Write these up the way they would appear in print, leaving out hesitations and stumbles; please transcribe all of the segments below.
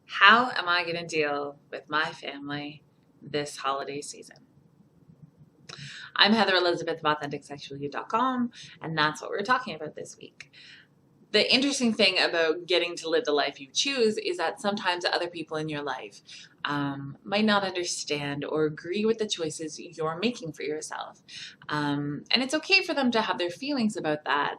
How am I going to deal with my family this holiday season? I'm Heather Elizabeth of AuthenticSexualYou.com, and that's what we're talking about this week. The interesting thing about getting to live the life you choose is that sometimes other people in your life might not understand or agree with the choices you're making for yourself. And it's okay for them to have their feelings about that.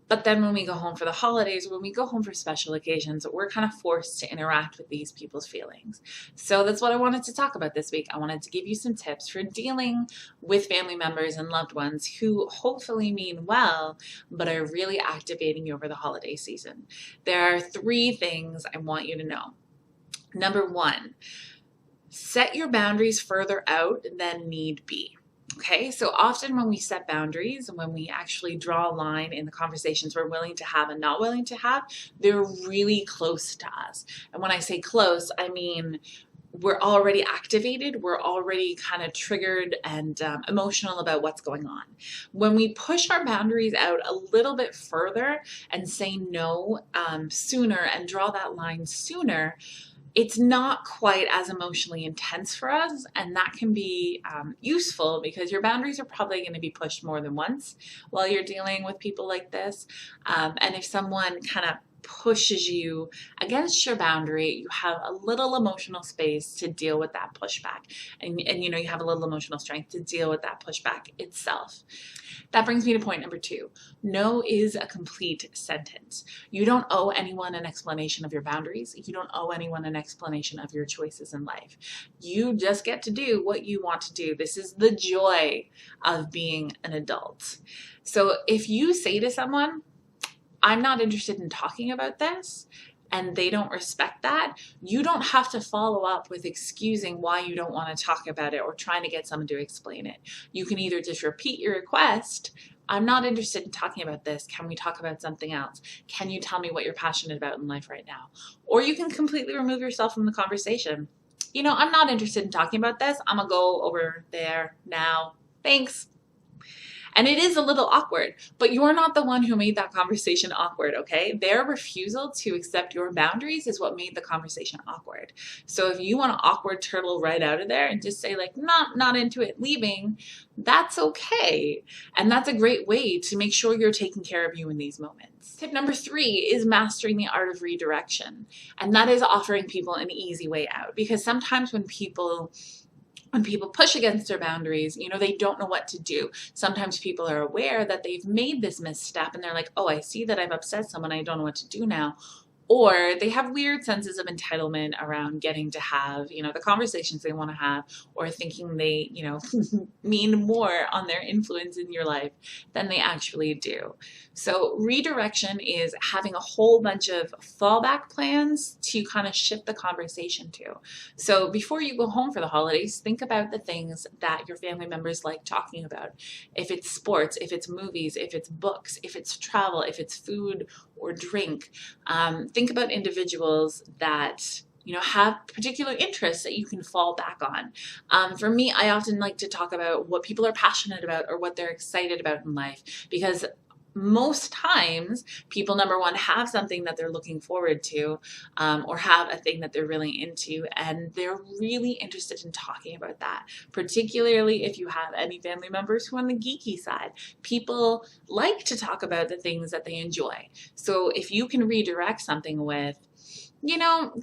But then when we go home for the holidays, when we go home for special occasions, we're kind of forced to interact with these people's feelings. So that's what I wanted to talk about this week. I wanted to give you some tips for dealing with family members and loved ones who hopefully mean well, but are really activating you over the holiday season. There are 3 things I want you to know. Number 1, set your boundaries further out than need be. Okay, so often when we set boundaries and when we actually draw a line in the conversations we're willing to have and not willing to have, they're really close to us. And when I say close, I mean we're already activated, we're already kind of triggered and emotional about what's going on. When we push our boundaries out a little bit further and say no sooner and draw that line sooner, it's not quite as emotionally intense for us, and that can be useful because your boundaries are probably going to be pushed more than once while you're dealing with people like this. And if someone kind of pushes you against your boundary, you have a little emotional space to deal with that pushback, and you have a little emotional strength to deal with that pushback itself. That brings me to point number 2. No is a complete sentence. You don't owe anyone an explanation of your boundaries. You don't owe anyone an explanation of your choices in life. You just get to do what you want to do. This is the joy of being an adult. So if you say to someone, I'm not interested in talking about this, and they don't respect that, you don't have to follow up with excusing why you don't want to talk about it or trying to get someone to explain it. You can either just repeat your request, I'm not interested in talking about this, can we talk about something else? Can you tell me what you're passionate about in life right now? Or you can completely remove yourself from the conversation. I'm not interested in talking about this, I'm gonna go over there now. Thanks. And it is a little awkward, but you're not the one who made that conversation awkward, okay? Their refusal to accept your boundaries is what made the conversation awkward. So if you want to awkward turtle right out of there and just say like, not into it, leaving, that's okay. And that's a great way to make sure you're taking care of you in these moments. Tip number 3 is mastering the art of redirection. And that is offering people an easy way out, because sometimes when people push against their boundaries, they don't know what to do. Sometimes people are aware that they've made this misstep and they're like, oh, I see that I've upset someone, I don't know what to do now. Or they have weird senses of entitlement around getting to have, the conversations they want to have, or thinking they, mean more on their influence in your life than they actually do. So redirection is having a whole bunch of fallback plans to kind of shift the conversation to. So before you go home for the holidays, think about the things that your family members like talking about. If it's sports, if it's movies, if it's books, if it's travel, if it's food or drink. Think about individuals that have particular interests that you can fall back on. For me, I often like to talk about what people are passionate about or what they're excited about in life, because most times people, number 1, have something that they're looking forward to, or have a thing that they're really into, and they're really interested in talking about that, particularly if you have any family members who are on the geeky side. People like to talk about the things that they enjoy. So if you can redirect something with,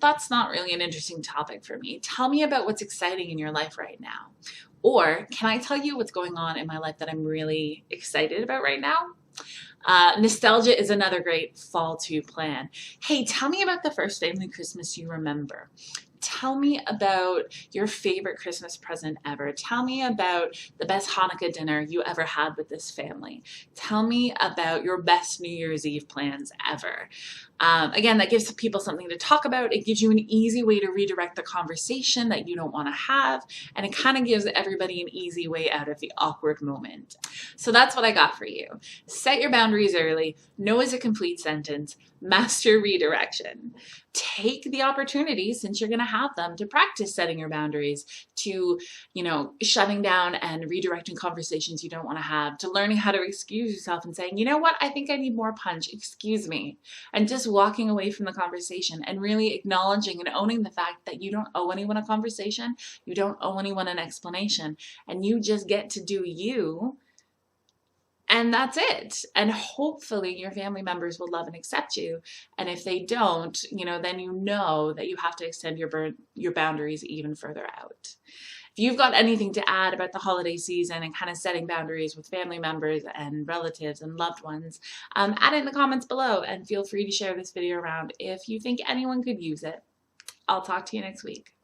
that's not really an interesting topic for me. Tell me about what's exciting in your life right now. Or can I tell you what's going on in my life that I'm really excited about right now? Nostalgia is another great fall to plan. Hey, tell me about the first family Christmas you remember. Tell me about your favorite Christmas present ever. Tell me about the best Hanukkah dinner you ever had with this family. Tell me about your best New Year's Eve plans ever. Again, that gives people something to talk about. It gives you an easy way to redirect the conversation that you don't want to have, and it kind of gives everybody an easy way out of the awkward moment. So that's what I got for you. Set your boundaries early. No is a complete sentence. Master redirection. Take the opportunity, since you're going to have them, to practice setting your boundaries, to, shutting down and redirecting conversations you don't want to have, to learning how to excuse yourself and saying, you know what, I think I need more punch, excuse me, and just walking away from the conversation and really acknowledging and owning the fact that you don't owe anyone a conversation, you don't owe anyone an explanation, and you just get to do you. And that's it. And hopefully your family members will love and accept you. And if they don't, then you know that you have to extend your boundaries even further out. If you've got anything to add about the holiday season and kind of setting boundaries with family members and relatives and loved ones, add it in the comments below, and feel free to share this video around if you think anyone could use it. I'll talk to you next week.